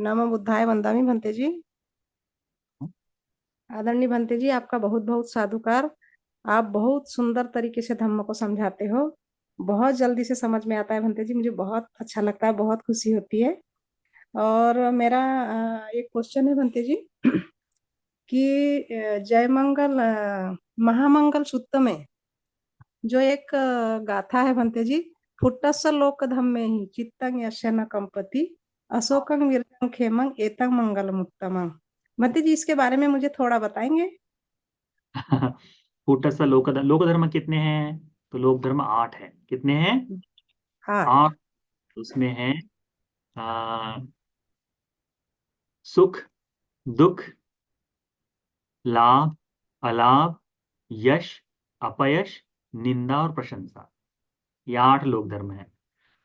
नमो बुद्धाय वंदामि भंते जी। आदरणीय भंते जी, आपका बहुत बहुत साधुकार। आप बहुत सुंदर तरीके से धम्म को समझाते हो। बहुत जल्दी से समझ में आता है भंते जी, मुझे बहुत अच्छा लगता है, बहुत खुशी होती है। और मेरा एक क्वेश्चन है भंते जी कि जय मंगल महामंगल सूत्र में जो एक गाथा है भंते जी, फुट्टस्स लोक धम्मे ही चित्तंग यस्य न कंपति अशोकं विरजं खेमं एतं मंगलम उत्तमं। भंते जी, इसके बारे में मुझे थोड़ा बताएंगे? फूटस्थ लोक धर्म कितने हैं? तो लोक धर्म 8 है। कितने हैं? 8। 8। उसमें है आ, सुख, दुख, लाभ, अलाभ, यश, अपयश, निंदा और प्रशंसा। ये 8 लोक धर्म है।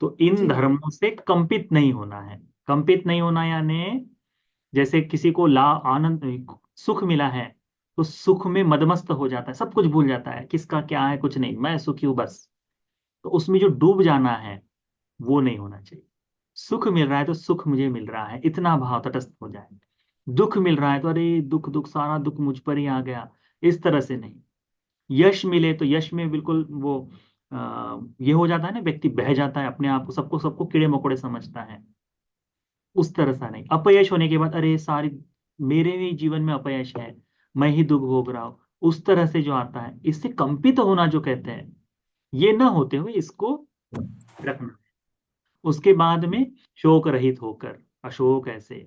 तो इन जी धर्मों से कंपित नहीं होना है। कंपित नहीं होना यानी जैसे किसी को लाभ, आनंद, सुख मिला है तो सुख में मदमस्त हो जाता है, सब कुछ भूल जाता है, किसका क्या है कुछ नहीं, मैं सुखी हूं बस। तो उसमें जो डूब जाना है वो नहीं होना चाहिए। सुख मिल रहा है तो सुख मुझे मिल रहा है, इतना भाव तटस्थ हो जाए। दुख मिल रहा है तो अरे दुख दुख सारा दुख मुझ पर ही आ गया, इस तरह से नहीं। यश मिले तो यश में बिल्कुल वो ये हो जाता है ना, व्यक्ति बह जाता है अपने आप को, सबको सबको कीड़े मकोड़े समझता है, उस तरह सा नहीं। अपयश होने के बाद अरे सारी मेरे ही जीवन में अपयश है, मैं ही दुख भोग रहा हूं, उस तरह से जो आता है, इससे कंपित होना जो कहते हैं, ये ना होते हुए इसको रखना। उसके बाद में शोक रहित होकर, अशोक ऐसे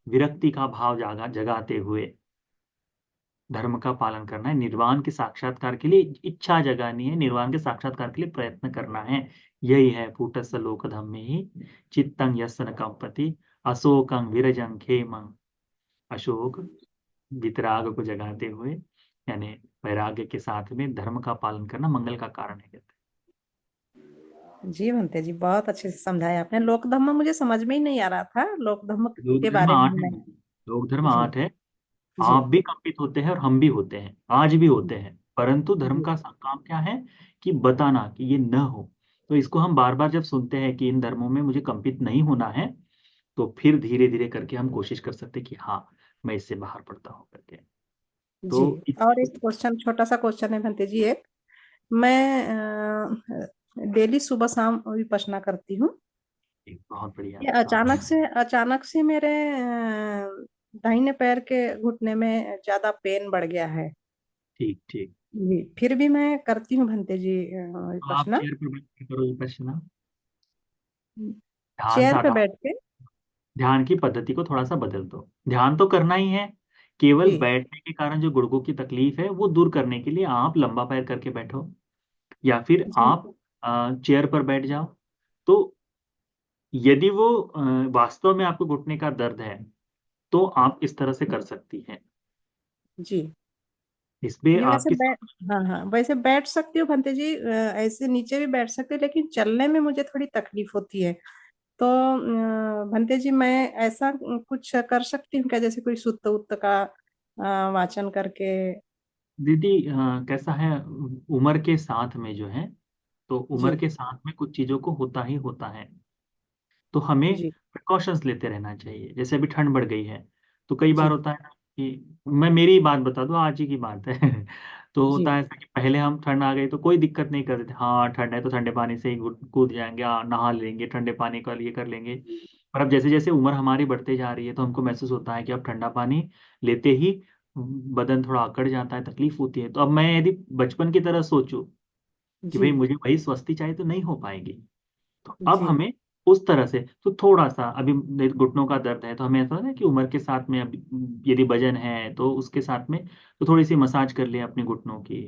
विरक्ति का भाव जगाते हुए धर्म का पालन करना है। निर्वाण के साक्षात्कार के लिए इच्छा जगानी है, निर्वाण के साक्षात्कार के लिए प्रयत्न करना है। यही है फूटस्स लोक धम्मे ही चित्तं यस्य न कंपति अशोकं विरजं खेमं। अशोक वितराग को जगाते हुए, यानी वैराग्य के साथ में धर्म का पालन करना मंगल का कारण है, कहते जी भंते जी, बहुत अच्छे से समझाया आपने। लोक धर्म मुझे समझ में ही नहीं आ रहा था, लोक धर्म हैं। लोक के धर्म बारे में 8 है। मैं। लोक धर्म जी 8 है। जी आप भी कंपित होते हैं और हम भी होते हैं, आज भी होते हैं, परंतु धर्म जी का काम क्या है कि बताना कि ये न हो। तो इसको हम बार बार जब सुनते हैं कि इन धर्मों में मुझे कंपित नहीं होना है, तो फिर धीरे धीरे करके हम कोशिश कर सकते हैं कि हाँ, मैं इससे बाहर पड़ता हूँ करके। जी। तो और एक क्वेश्चन, छोटा सा क्वेश्चन है भंते जी। एक मैं डेली सुबह शाम विपश्यना करती हूँ। बहुत बढ़िया। ये हाँ, अचानक से मेरे दाहिने पैर के घुटने में ज्यादा पेन बढ़ गया है। ठीक ठीक। जी, फिर भी मैं करती हूँ भंते जी तो आप विपश्यना। चेयर पर बैठ के करो विपश्यना, ध्यान चेयर पे साधा। बैठ के। ध्यान की पद्धति को थोड़ा सा बदल दो, ध्यान तो करना ही है। केवल जी बैठने के कारण जो गुर्गों की तकलीफ है वो दूर करने के लिए आप लंबा पैर करके बैठो, या फिर जी आप चेयर पर बैठ जाओ। तो यदि वो वास्तव में आपको घुटने का दर्द है तो आप इस तरह से कर सकती हैं। जी। इसमें जी वैसे आपकी बैठ, हाँ हाँ, वैसे बैठ सकती हूँ भंते जी, ऐसे नीचे भी बैठ सकती हूँ, लेकिन चलने में मुझे थोड़ी तकलीफ होती है। तो भंते जी, मैं ऐसा कुछ कर सकती हूँ क्या, जैसे कोई सुत्त उत्त का वाचन करके? दीदी कैसा है, उम्र के साथ में जो है, तो उम्र जी के साथ में कुछ चीजों को होता ही होता है। तो हमें जी प्रिकॉशंस लेते रहना चाहिए। जैसे अभी ठंड बढ़ गई है, तो कई बार जी होता है ना कि मैं मेरी ही बात बता दूं, आज ही की बात है तो जी होता है ऐसा कि पहले हम ठंड आ गई तो कोई दिक्कत नहीं करते थे, हाँ ठंड है तो ठंडे पानी से ही कूद जाएंगे, नहा लेंगे, ठंडे पानी का ये कर लेंगे। पर अब जैसे जैसे उम्र हमारी बढ़ते जा रही है तो हमको महसूस होता है कि अब ठंडा पानी लेते ही बदन थोड़ा अकड़ जाता है, तकलीफ होती है। तो अब मैं यदि बचपन की तरह सोचूं कि जी भाई मुझे वही स्वस्थी चाहिए, तो नहीं हो पाएगी। तो अब जी हमें उस तरह से, तो थोड़ा सा अभी घुटनों का दर्द है तो हमें ऐसा है कि उम्र के साथ में अभी यदि वजन है तो उसके साथ में तो थोड़ी सी मसाज कर ले अपने घुटनों की,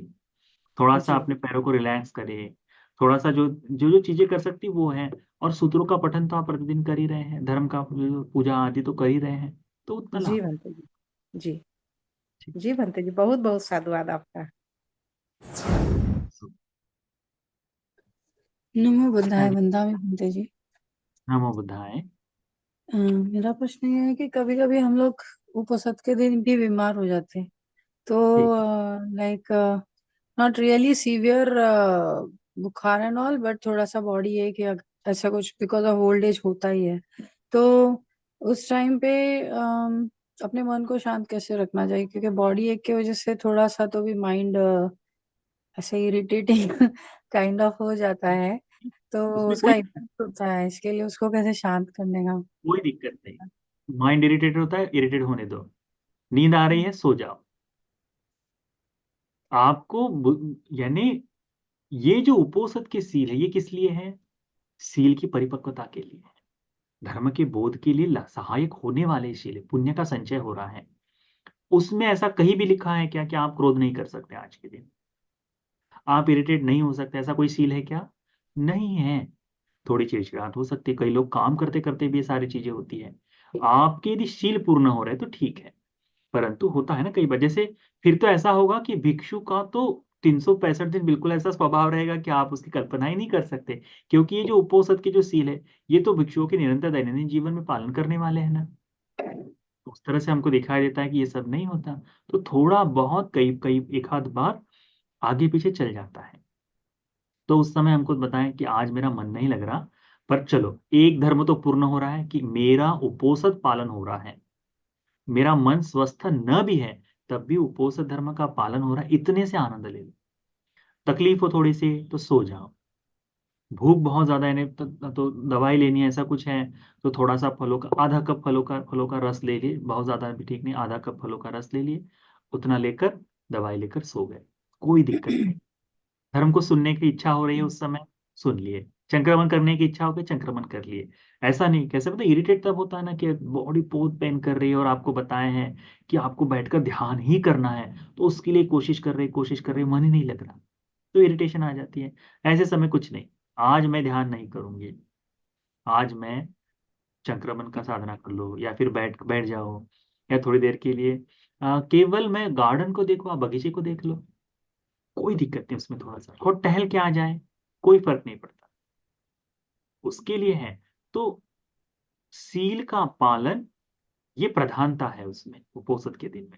थोड़ा सा जी अपने पैरों को रिलैक्स करे, थोड़ा सा जो जो जो चीजें कर सकती वो है। और सूत्रों का पठन तो आप प्रतिदिन कर ही रहे हैं, धर्म का पूजा आदि तो कर ही रहे हैं, तो उतना जी लाभ। भंते जी। जी ठीक। जी भंते जी, बहुत बहुत साधुवाद आपका। नमो बुद्धाय वंदामि कुंते जी। नमो बुद्धाय। मेरा प्रश्न ये है कि कभी कभी हम लोग उपवास के दिन भी बीमार हो जाते हैं। तो ठीक। लाइक नॉट रियली सीवियर बुखार एंड ऑल, बट थोड़ा सा बॉडी है कि ऐसा कुछ बिकॉज ऑफ ओल्ड एज होता ही है। तो उस टाइम पे अपने मन को शांत कैसे रखना चाहिए, क्योंकि बॉडी एक की वजह से थोड़ा सा तो भी माइंड ऐसे इरिटेटिंग काइंड ऑफ हो जाता है, तो उसमें उसका कोई इफेक्ट होता है। इसके लिए उसको कैसे शांत करने का। कोई दिक्कत नहीं। माइंड इरिटेट होता है, इरिटेट होने दो। नींद आ रही है, सो जाओ। आपको यानी ये जो उपोषद के सील है, ये किस लिए है? सील की परिपक्वता के लिए है। धर्म के बोध के लिए सहायक होने वाले शील है। पुण्य का संचय हो रहा है। उसमें ऐसा कहीं भी लिखा है क्या कि आप क्रोध नहीं कर सकते आज के दिन, आप इरिटेट नहीं हो सकते? ऐसा कोई सील है क्या? नहीं है। थोड़ी चिड़चिड़ाहट हो सकती है, कई लोग काम करते करते भी ये सारी चीजें होती है। आपके यदि शील पूर्ण हो रहे तो ठीक है, परंतु होता है ना कई बार, जैसे फिर तो ऐसा होगा कि भिक्षु का तो 365 दिन बिल्कुल ऐसा स्वभाव रहेगा कि आप उसकी कल्पना ही नहीं कर सकते, क्योंकि ये जो उपोषद के जो सील है, ये तो भिक्षुओं के निरंतर दैनंदिन जीवन में पालन करने वाले हैं ना। तो उस तरह से हमको दिखाई देता है कि ये सब नहीं होता। तो थोड़ा बहुत कई कई एक आध बार आगे पीछे चल जाता है। तो उस समय हमको बताएं कि आज मेरा मन नहीं लग रहा, पर चलो एक धर्म तो पूर्ण हो रहा है कि मेरा उपोषद पालन हो रहा है। मेरा मन स्वस्थ न भी है, तब भी उपोषद धर्म का पालन हो रहा है, इतने से आनंद ले लो। तकलीफ हो थोड़ी सी तो सो जाओ। भूख बहुत ज्यादा है, नहीं तो दवाई लेनी है, ऐसा कुछ है तो थोड़ा सा फलों का आधा कप फलों का रस ले लिए, बहुत ज्यादा भी ठीक नहीं, आधा कप फलों का रस ले लिए, उतना लेकर दवाई लेकर सो गए। कोई दिक्कत नहीं। धर्म को सुनने की इच्छा हो रही है उस समय, सुन लिए। संक्रमण करने की इच्छा हो गई, संक्रमण कर लिए। ऐसा नहीं, कैसे पता इरिटेट तब होता है ना कि बॉडी बहुत पेन कर रही है और आपको बताए हैं कि आपको बैठकर ध्यान ही करना है, तो उसके लिए कोशिश कर रहे, मन ही नहीं लग रहा, तो इरिटेशन आ जाती है। ऐसे समय कुछ नहीं, आज मैं ध्यान नहीं करूंगी, आज मैं संक्रमण का साधना कर लो, या फिर बैठ बैठ जाओ, या थोड़ी देर के लिए केवल मैं गार्डन को देखो, आप बगीचे को देख लो, कोई दिक्कत नहीं उसमें, थोड़ा सा और टहल के आ जाए, कोई फर्क नहीं पड़ता, उसके लिए है। तो सील का पालन, ये प्रधानता है उसमें उपोषद के दिन में।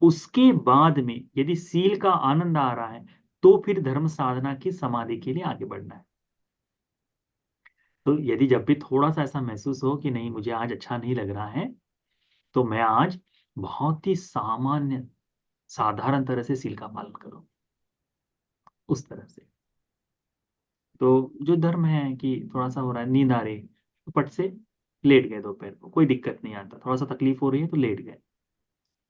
उसके बाद में यदि सील का आनंद आ रहा है, तो फिर धर्म साधना की समाधि के लिए आगे बढ़ना है। तो यदि जब भी थोड़ा सा ऐसा महसूस हो कि नहीं मुझे आज अच्छा नहीं लग रहा है, तो मैं आज बहुत ही सामान्य साधारण तरह से सील का पालन करूं, उस तरह से। तो जो धर्म है कि थोड़ा सा हो रहा है, नींद आ रही, तो पट से लेट गए दोपहर को, कोई दिक्कत नहीं आता। थोड़ा सा तकलीफ हो रही है तो लेट गए।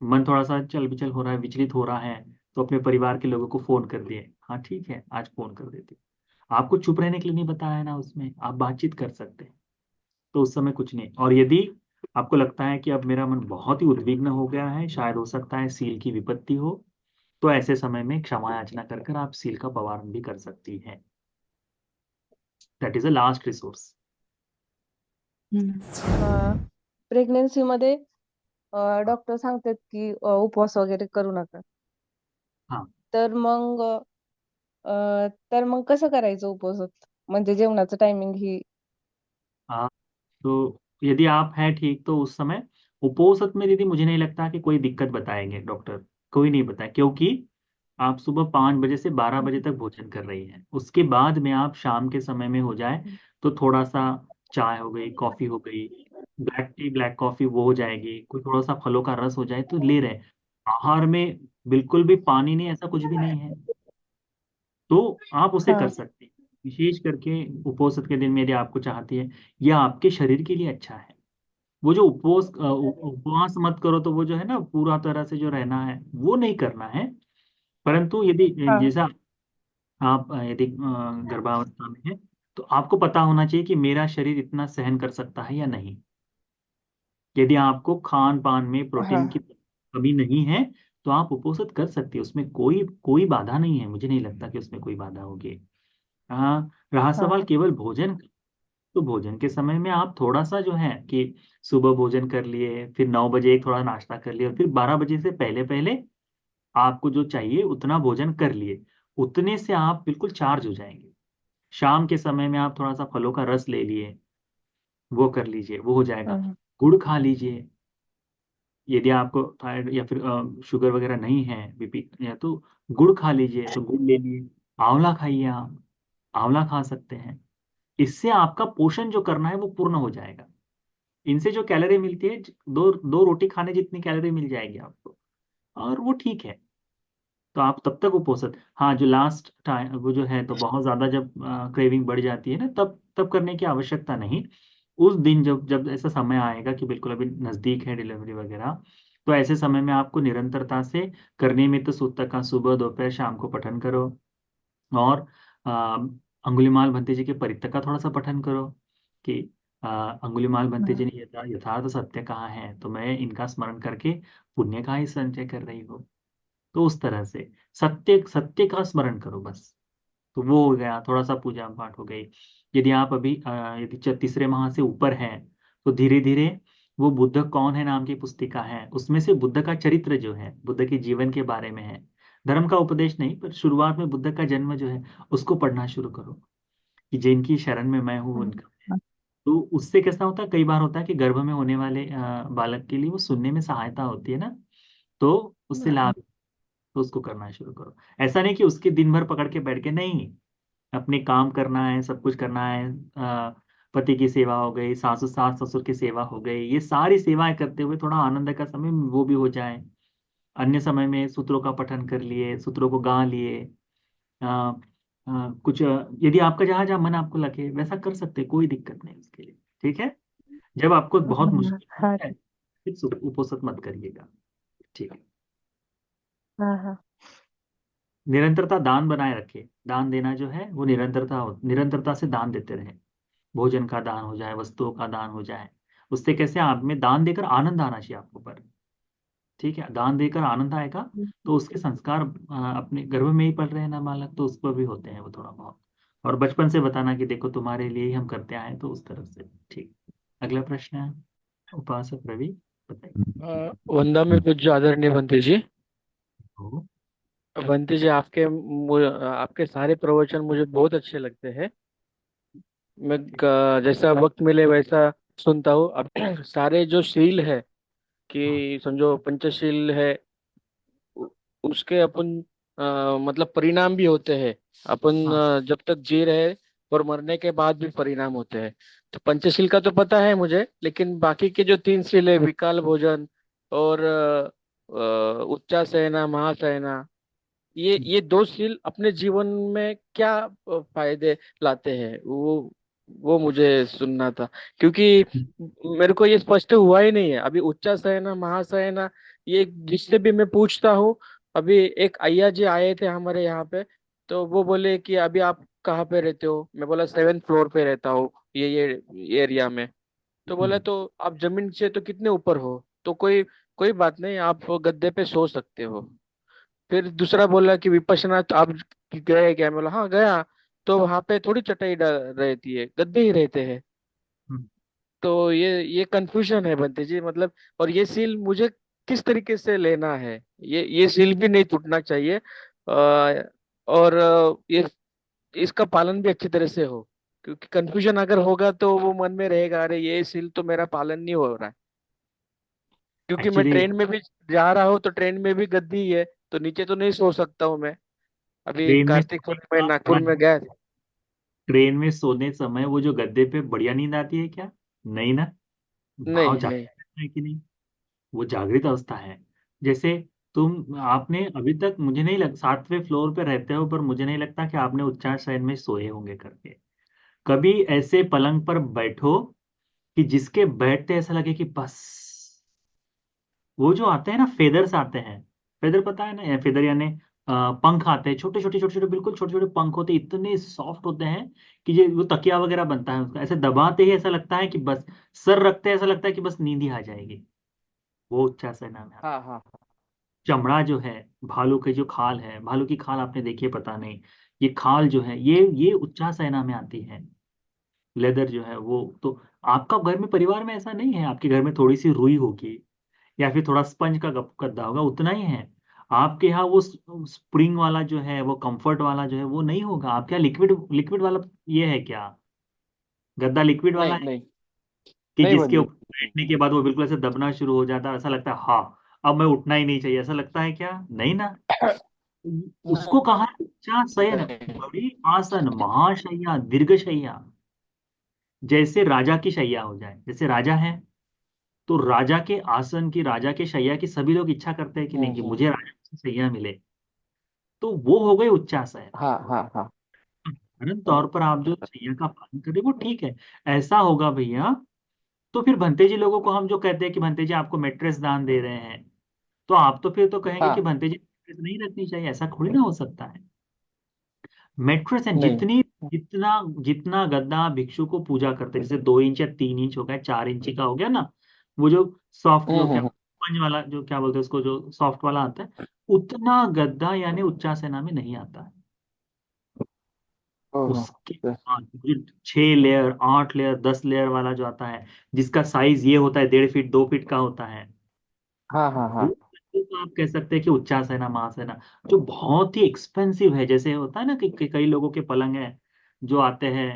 मन थोड़ा सा चल विचल हो रहा है, विचलित हो रहा है, तो अपने परिवार के लोगों को फोन कर दिए, हाँ ठीक है आज फोन कर देते। आपको चुप रहने के लिए नहीं बताया है ना, उसमें आप बातचीत कर सकते हैं। तो उस समय कुछ नहीं। और यदि आपको लगता है कि अब मेरा मन बहुत ही उद्विग्न हो गया है, शायद हो सकता है सील की विपत्ति हो, तो ऐसे समय में क्षमा याचना कर कर आप सील का पवारण भी कर सकती हैं। That is a last resource. Hmm. Pregnancy मध्ये डॉक्टर सांगतात की उपवास वगैरे करू नका. हाँ। तर मग कसं करायचं उपवास? म्हणजे जेवणाचं टायमिंग ही हाँ, तो यदि आप हैं ठीक, तो उस समय उपोषद में दीदी मुझे नहीं लगता कि कोई दिक्कत बताएंगे डॉक्टर, कोई नहीं बताए, क्योंकि आप सुबह 5 बजे से 12 बजे तक भोजन कर रही हैं। उसके बाद में आप शाम के समय में हो जाए तो थोड़ा सा चाय हो गई, कॉफी हो गई, ब्लैक टी ब्लैक कॉफी वो हो जाएगी, कोई थोड़ा सा फलों का रस हो जाए तो ले रहे। आहार में बिल्कुल भी पानी नहीं, ऐसा कुछ भी नहीं है, तो आप उसे कर हाँ सकते हैं। विशेष करके उपोषद के दिन में यदि आपको चाहती है, यह आपके शरीर के लिए अच्छा है। वो जो उपवास मत करो, तो वो जो है ना पूरा तरह से जो रहना है वो नहीं करना है। परंतु यदि हाँ जैसा आप यदि गर्भावस्था में है, तो आपको पता होना चाहिए कि मेरा शरीर इतना सहन कर सकता है या नहीं। यदि आपको खान पान में प्रोटीन की हाँ कमी नहीं है, तो आप उपोषित कर सकते हैं, उसमें कोई कोई बाधा नहीं है, मुझे नहीं लगता कि उसमें कोई बाधा होगी। हाँ, रहा हाँ सवाल केवल भोजन का, तो भोजन के समय में आप थोड़ा सा जो है कि सुबह भोजन कर लिए, फिर 9 बजे एक थोड़ा नाश्ता कर लिया, और फिर 12 बजे से पहले पहले आपको जो चाहिए उतना भोजन कर लिए, उतने से आप बिल्कुल चार्ज हो जाएंगे। शाम के समय में आप थोड़ा सा फलों का रस ले लिए, वो कर लीजिए, वो हो जाएगा। हाँ गुड़ खा लीजिए, यदि आपको थायराइड या फिर शुगर वगैरह नहीं है, बीपी या, तो गुड़ खा लीजिए, तो गुड़ ले लिए। आंवला खाइए आप, आंवला खा सकते हैं। इससे आपका पोषण जो करना है वो पूर्ण हो जाएगा। इनसे जो कैलोरी मिलती है, दो दो रोटी खाने जितनी कैलोरी मिल जाएगी आपको, और वो ठीक है। तो आप तब तक उपवास, हाँ जो लास्ट टाइम वो जो है, तो बहुत ज्यादा जब क्रेविंग बढ़ जाती है ना, तब तब करने की आवश्यकता नहीं। उस दिन जब जब ऐसा समय आएगा कि बिल्कुल अभी नजदीक है डिलीवरी वगैरह, तो ऐसे समय में आपको निरंतरता से करने में तो सूत्र का सुबह दोपहर शाम को पठन करो। और आ, अंगुलिमाल भंते जी के परित्त का थोड़ा सा पठन करो कि अंगुलिमाल भंते जी ने यथार्थ सत्य कहा है, तो मैं इनका स्मरण करके पुण्य का ही संचय कर रही हूँ। तो उस तरह से सत्य सत्य का स्मरण करो बस। तो वो हो गया, थोड़ा सा पूजा पाठ हो गई। यदि आप अभी यदि तीसरे माह से ऊपर हैं, तो धीरे धीरे वो बुद्ध कौन है नाम की पुस्तिका है, उसमें से बुद्ध का चरित्र जो है, बुद्ध के जीवन के बारे में है, धर्म का उपदेश नहीं, पर शुरुआत में बुद्ध का जन्म जो है उसको पढ़ना शुरू करो, कि जिनकी शरण में मैं हूँ उनका। तो उससे कैसा होता है, कई बार होता है कि गर्भ में होने वाले बालक के लिए वो सुनने में सहायता होती है ना, तो उससे लाभ, तो उसको करना शुरू करो। ऐसा नहीं कि उसके दिन भर पकड़ के बैठ के, नहीं, अपने काम करना है, सब कुछ करना है। पति की सेवा हो गई, सास ससुर की सेवा हो गई, ये सारी सेवाएं करते हुए थोड़ा आनंद का समय वो भी हो जाए। अन्य समय में सूत्रों का पठन कर लिए, सूत्रों को गा लिए। अ, कुछ यदि आपका जहाँ जहाँ मन आपको लगे वैसा कर सकते हैं, कोई दिक्कत नहीं उसके लिए। ठीक है, जब आपको बहुत मुश्किल हाँ है फिर उपोषित मत करिएगा। ठीक है। हाँ हाँ। निरंतरता दान बनाए रखे, दान देना जो है वो निरंतरता से दान देते रहे। भोजन का दान हो जाए, वस्तुओं का दान हो जाए, उससे कैसे आप में दान देकर आनंद आना चाहिए आपको पर। ठीक है, दान देकर आनंद आएगा, तो उसके संस्कार अपने गर्भ में ही पल रहे हैं ना बालक, तो उस पर भी होते हैं वो थोड़ा बहुत। और बचपन से बताना कि देखो तुम्हारे लिए ही हम करते आए हैं, तो उस तरफ से। ठीक। अगला प्रश्न है उपासक रवि, बताइए। वंदा में कुछ आदरणीय बनते जी। तो बनते जी, आपके सारे प्रवचन मुझे बहुत अच्छे लगते हैं। मैं जैसा वक्त मिले वैसा सुनता हूँ। अब सारे जो शील है, हाँ कि समझो पंचशील है, उ- उसके अपन मतलब परिणाम भी होते हैं। अपन हाँ। जब तक जी रहे और मरने के बाद भी परिणाम होते हैं। तो पंचशील का तो पता है मुझे, लेकिन बाकी के जो तीन शील है, विकाल भोजन और उच्चासना महासना, ये दो शील अपने जीवन में क्या फायदे लाते हैं, वो मुझे सुनना था। क्योंकि मेरे को ये स्पष्ट हुआ ही नहीं है अभी। उच्चासना महासना, ये जिससे भी मैं पूछता हूँ। अभी एक अय्या जी आए थे हमारे यहाँ पे, तो वो बोले कि अभी आप कहाँ पे रहते हो। मैं बोला 7th फ्लोर पे रहता हूँ, ये एरिया में। तो बोला तो आप जमीन से तो कितने ऊपर हो। तो कोई कोई बात नहीं, आप गद्दे पे सो सकते हो। फिर दूसरा बोला कि विपश्यना तो आप गए क्या। मैं बोला हाँ गया। तो वहां पे थोड़ी चटाई रहती है, गद्दे ही रहते हैं। तो ये कंफ्यूजन है बनते जी, मतलब। और ये सील मुझे किस तरीके से लेना है, ये सील भी नहीं टूटना चाहिए। और ये इसका पालन भी अच्छी तरह से हो। क्योंकि कंफ्यूजन अगर होगा तो वो मन में रहेगा, अरे ये सील तो मेरा पालन नहीं हो रहा है। क्योंकि मैं एक्चुअली ट्रेन में भी जा रहा हूँ, तो ट्रेन में भी गद्दी ही है, तो नीचे तो नहीं सो सकता हूँ मैं। अभी ट्रेन में कार्तिक सोने पूर्णिमा में का नागपुर मन में है, गया था। ट्रेन में सोने समय वो जो गद्दे पे बढ़िया नींद आती है क्या? नहीं ना। भाव नहीं नहीं। जागृत है कि नहीं? वो जागृत अवस्था है। जैसे तुम आपने अभी तक, मुझे नहीं लग 7वें फ्लोर पे रहते हो, पर मुझे नहीं लगता कि आपने उच्चार शयन में सोए होंगे करके। कभी ऐसे पलंग पर बैठो कि जिसके बैठते ऐसा लगे कि बस, वो जो आते हैं ना फेदर्स आते हैं, फेदर पता है ना, फेदर यानी पंख आते हैं, छोटे छोटे छोटे छोटे, बिल्कुल छोटे छोटे पंख होते हैं, इतने सॉफ्ट होते हैं कि ये वो तकिया वगैरह बनता है उसका, ऐसे दबाते ही ऐसा लगता है कि बस, सर रखते हैं ऐसा लगता है कि बस नींद ही आ जाएगी। वो उच्चासन नाम है। हाँ हाँ। चमड़ा जो है, भालू की जो खाल है, भालू की खाल आपने देखी है पता नहीं, ये खाल जो है ये उच्चासना में आती है। लेदर जो है वो तो, आपका घर में परिवार में ऐसा नहीं है, आपके घर में थोड़ी सी रुई होगी या फिर थोड़ा स्पंज का गद्दा होगा, उतना ही है। आपके यहाँ वो स्प्रिंग वाला जो है, वो कंफर्ट वाला जो है वो नहीं होगा। आपके यहाँ लिक्विड लिक्विड वाला ये है क्या? गद्दा लिक्विड वाला नहीं है नहीं। कि नहीं जिसके बंदी। ऊपर बैठने के बाद वो बिल्कुल ऐसे दबना शुरू हो जाता है, ऐसा लगता है हाँ अब मैं उठना ही नहीं चाहिए, ऐसा लगता है क्या? नहीं ना। उसको कहा है उच्चासयन, नहीं। बड़ी आसन महाशैया दीर्घशैया। जैसे राजा की शैया हो जाए, जैसे राजा है, तो राजा के आसन की, राजा के शैया की सभी लोग इच्छा करते हैं कि नहीं, कि मुझे राजा की शैया मिले। तो वो हो गए उच्चासन। हाँ हाँ हाँ। साधारण तौर पर आप जो शैया का पालन करें वो ठीक है, ऐसा होगा भैया। तो फिर भंते जी लोगों को हम जो कहते हैं कि भंते जी आपको मैट्रेस दान दे रहे हैं, तो आप तो फिर तो कहेंगे कि हाँ, भंते जी मैट्रेस नहीं रखनी चाहिए, ऐसा थोड़ी ना हो सकता है। मैट्रेस है, नहीं। जितनी जितना जितना गद्दा भिक्षु को पूजा करते हैं, जैसे 2 इंच या 3 इंच हो गया, 4 इंची का हो गया ना, वो जो सॉफ्ट, जो क्या हम्म। स्पंज वाला, जो क्या बोलते हैं उसको, जो सॉफ्ट वाला आता है, उतना गद्दा यानी उच्चासना में नहीं आता है। ओहो। उसके बाद जो 6 लेयर, 8 लेयर, 10 लेयर वाला जो आता है, जिसका साइज ये होता है, 1.5 फीट 2 फीट का होता है, हाँ हाँ वो हाँ। तो आप कह सकते हैं कि उच्चासना महासेना, जो बहुत ही एक्सपेंसिव है। जैसे होता है ना कि कई लोगों के पलंग है जो आते हैं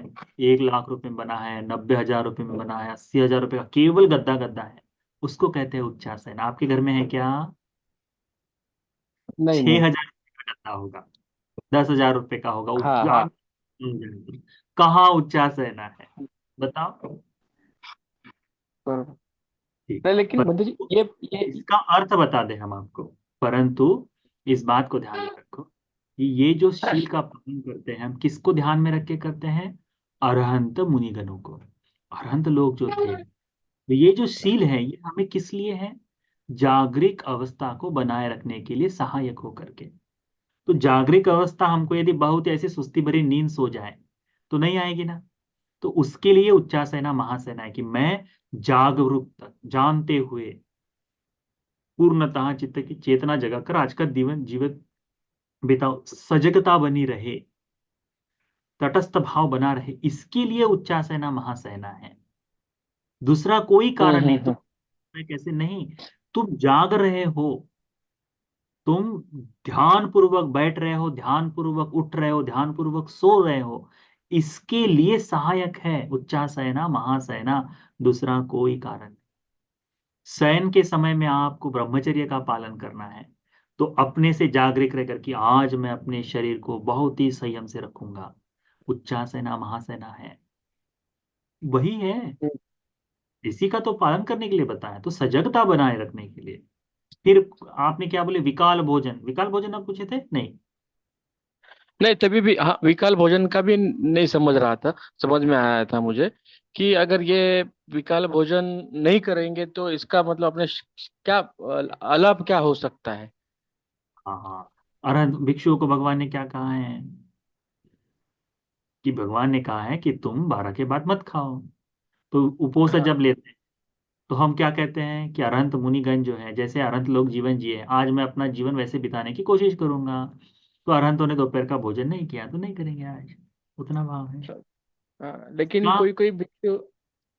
1 लाख रुपए में बना है, 90,000 रुपए में बना है, 80,000 रुपए का केवल गद्दा गद्दा है, उसको कहते हैं उच्चासना। आपके घर में है क्या? नहीं छह नहीं। हजार रुपये का गद्दा होगा, 10,000 रुपए का होगा, हाँ उच्च हाँ। आप कहाँ उच्चासना है, बताओ। बरोबर। ठीक। नहीं, लेकिन बंधु जी, परंतु ये इसका अर्थ बता दें हम आपको, परंतु इस बात को ध्यान में रखो कि ये जो शील का पालन करते हैं, हम किसको ध्यान में रख के करते हैं? अरहंत मुनिगणों को। अरहंत लोग जो थे, तो ये जो शील है ये हमें किस लिए है? जागृत अवस्था को बनाए रखने के लिए सहायक हो करके। तो जागृत अवस्था हमको यदि बहुत ऐसी सुस्ती भरी नींद सो जाए तो नहीं आएगी ना। तो उसके लिए उच्चासेना महासेना है कि मैं जागरूक, जानते हुए, पूर्णतः चित्त की चेतना जगाकर आज का जीवन जीवित बिताओ, सजगता बनी रहे, तटस्थ भाव बना रहे, इसके लिए उच्चासेना महासेना है। दूसरा कोई कारण नहीं। तुम हम्म। कैसे नहीं, तुम जाग रहे हो, तुम ध्यान पूर्वक बैठ रहे हो, ध्यान पूर्वक उठ रहे हो, ध्यान पूर्वक सो रहे हो, इसके लिए सहायक है उच्चासेना महासेना। दूसरा कोई कारण नहीं। शयन के समय में आपको ब्रह्मचर्य का पालन करना है, तो अपने से जागृत रहकर कि आज मैं अपने शरीर को बहुत ही संयम से रखूंगा, उच्चासेना महासेना है, वही है। इसी का तो पालन करने के लिए बताया, तो सजगता बनाए रखने के लिए। फिर आपने क्या बोले, विकाल भोजन, विकाल भोजन आप पूछे थे नहीं? नहीं, तभी भी हाँ, विकल्प भोजन का भी नहीं समझ रहा था। समझ में आया था मुझे कि अगर ये विकल्प भोजन नहीं करेंगे तो इसका मतलब अपने क्या अलाभ क्या हो सकता है। हाँ हाँ। अरहंत भिक्षुओं को भगवान ने क्या कहा है? कि भगवान ने कहा है कि तुम 12 के बाद मत खाओ। तो उपवास हाँ। जब लेते हैं तो हम क्या कहते हैं कि अरहंत मुनिगण जो है, जैसे अरहंत लोग जीवन जिए, आज मैं अपना जीवन वैसे बिताने की कोशिश करूंगा। तो अरहंतों ने दोपहर का भोजन नहीं किया तो नहीं करेंगे आज, उतना भाव है। लेकिन का कोई कोई भिक्षु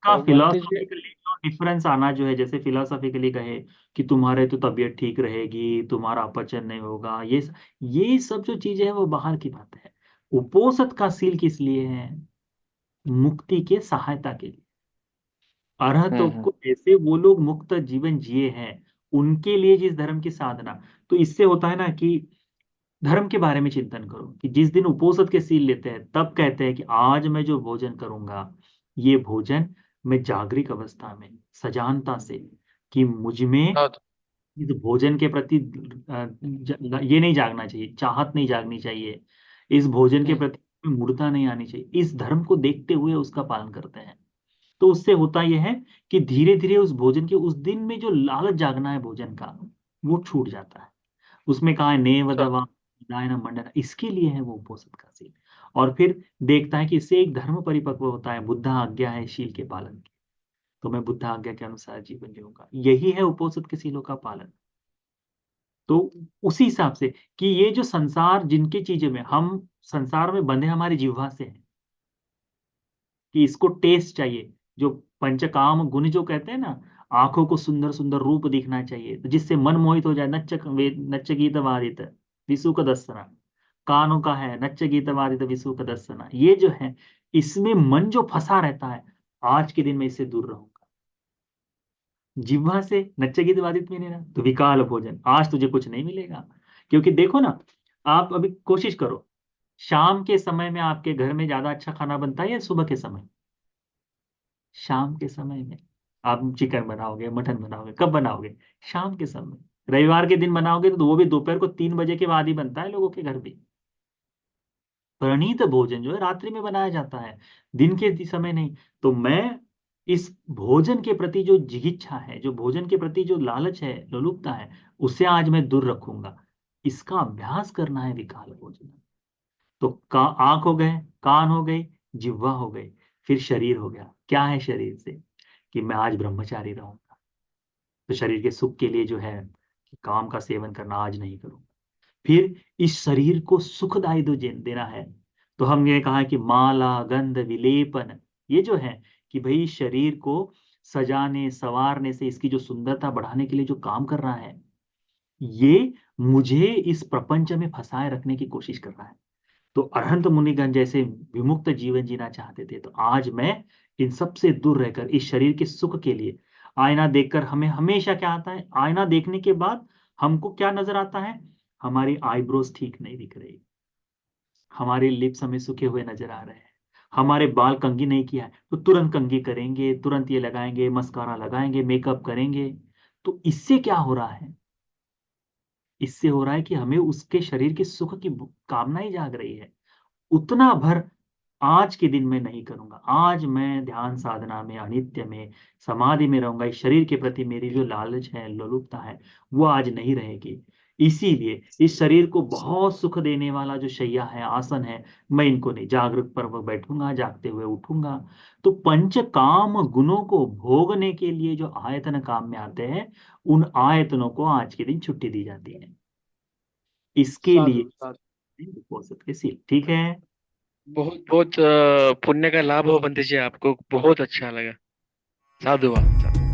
का बनते जी। फिलोसॉफिकली जो डिफरेंस आना जो है, जैसे फिलोसॉफिकली कहे कि तुम्हारे तो तबीयत ठीक रहेगी, तुम्हारा अपचन नहीं होगा, ये सब जो चीजें हैं वो बाहर की बात है। उपोषण का सील किस लिए है? मुक्ति के सहायता के लिए। अरहतों हम्म। को जैसे वो लोग मुक्त जीवन जिए हैं, उनके लिए जिस धर्म की साधना, तो इससे होता है ना कि धर्म के बारे में चिंतन करो कि जिस दिन उपोषण के सील लेते हैं तब कहते हैं कि आज मैं जो भोजन करूंगा, ये भोजन मैं जागृत अवस्था में, सजानता से, कि मुझ में बहुत। इस भोजन के प्रति ये नहीं जागना चाहिए, चाहत नहीं जागनी चाहिए, इस भोजन के हम्म। प्रति मूढ़ता नहीं आनी चाहिए, इस धर्म को देखते हुए उसका पालन करते हैं। तो उससे होता यह है कि धीरे धीरे उस भोजन के, उस दिन में जो लालच जागना है भोजन का, वो छूट जाता है। उसमें कहा है नेव अच्छा। दवा दायना मंडना, इसके लिए है वो उपोषण का सील। और फिर देखता है कि इससे एक धर्म परिपक्व होता है, बुद्धा आज्ञा है शील के पालन की, तो मैं बुद्धा आज्ञा के अनुसार जीवन जीऊंगा, यही है उपोषण के सीलों का पालन। तो उसी हिसाब से कि ये जो संसार, जिनकी चीजें में हम संसार में बंधे हमारी जिह्वा से हैं, कि इसको टेस्ट चाहिए, जो पंचकाम गुण जो कहते हैं ना, आंखों को सुंदर सुंदर रूप दिखना चाहिए, तो जिससे मन मोहित हो जाए, नच्च गीत वारित विसु का दर्शना, कानों का है नच्च गीत वारित विसु का दर्शना, ये जो है, इसमें मन जो फंसा रहता है, आज के दिन में इससे दूर रहूंगा। जिह्वा से नच्च गीत वारित में नहीं ना, तो विकाल भोजन, आज तुझे कुछ नहीं मिलेगा। क्योंकि देखो ना, आप अभी कोशिश करो, शाम के समय में आपके घर में ज्यादा अच्छा खाना बनता है या सुबह के समय? शाम के समय में। आप चिकन बनाओगे, मटन बनाओगे, कब बनाओगे? शाम के समय। रविवार के दिन बनाओगे तो वो भी दोपहर को 3 बजे के बाद ही बनता है लोगों के घर भी। प्रणीत भोजन जो है रात्रि में बनाया जाता है, दिन के समय नहीं। तो मैं इस भोजन के प्रति जो जिगिच्छा है, जो भोजन के प्रति जो लालच है, लोलुपता है, उसे आज मैं दूर रखूंगा। इसका अभ्यास करना है विकाल भोजन। तो आंख हो गए, कान हो गई, जिह्वा हो गई, फिर शरीर हो गया। क्या है शरीर से? कि मैं आज ब्रह्मचारी रहूंगा। तो शरीर के सुख के लिए जो है कि काम का सेवन करना आज नहीं करूंगा। फिर इस शरीर को सुखदायी देना है। तो हमने कहा कि माला, गंध, विलेपन, ये जो है कि भाई शरीर को सजाने संवारने से, इसकी जो सुंदरता बढ़ाने के लिए जो काम कर रहा है, ये मुझे इस प्रपंच में फंसाए रखने की कोशिश कर रहा है। तो अरहंत मुनिगण जैसे विमुक्त जीवन जीना चाहते थे, तो आज मैं इन सब से दूर रहकर इस शरीर के सुख के लिए आईना देखकर, हमें हमेशा क्या आता है, आईना देखने के बाद हमको क्या नजर आता है? हमारी आईब्रोज ठीक नहीं दिख रही, हमारे लिप्स हमें सूखे हुए नजर आ रहे हैं, हमारे बाल कंघी नहीं किया है तो तुरंत कंघी करेंगे, तुरंत ये लगाएंगे, मस्कारा लगाएंगे, मेकअप करेंगे। तो इससे क्या हो रहा है? इससे हो रहा है कि हमें उसके शरीर के सुख की कामना ही जाग रही है। उतना भर आज के दिन में नहीं करूंगा। आज मैं ध्यान साधना में, अनित्य में, समाधि में रहूंगा। इस शरीर के प्रति मेरी जो लालच है, लोलुपता है, वो आज नहीं रहेगी। इसीलिए इस शरीर को बहुत सुख देने वाला जो शैया है, आसन है, मैं इनको नहीं, जागृत पर बैठूंगा, जागते हुए उठूंगा। तो पंच काम गुणों को भोगने के लिए जो आयतन काम में आते हैं, उन आयतनों को आज के दिन छुट्टी दी जाती है। इसके साधु लिए साधु। उपनिषद के सील, ठीक है। बहुत बहुत पुण्य का लाभ हो बंदे जी, आपको बहुत अच्छा लगा। साधुवाद।